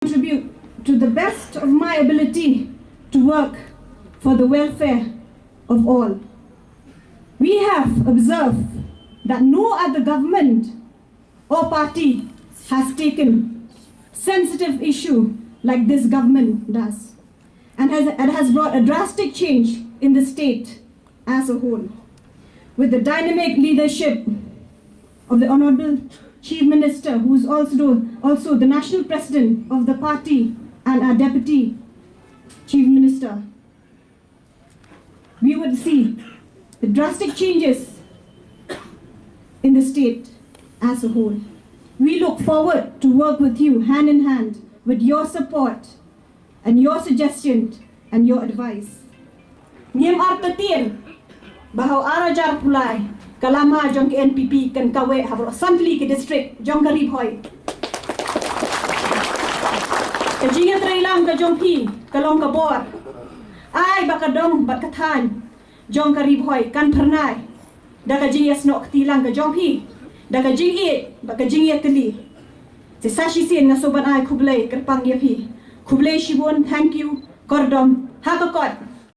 contribute to the best of my ability to work for the welfare of all. We have observed that no other government or party has taken sensitive issue like this government does, and it has brought a drastic change in the state as a whole. With the dynamic leadership of the Honorable Chief Minister, who is also the national president of the party and our deputy Chief Minister, we would see the drastic changes in the state as a whole. We look forward to work with you hand in hand with your support and your suggestions and your advice. Niem artatien bahau arajar pulai kalama jong ke NPP kan kawe habro assembly ke district jong ka Ribhoi ke jingat reilam ka jong ki kalong ka bor ai bakadong bat kathan jong ka Ribhoi kan pernai da ka jingas no ktilang ka jong pi da ka jingi ba ka jingi tli se sashi sin na soban ai khublei kerpang ye pi khublei shibon thank you kordom hakakot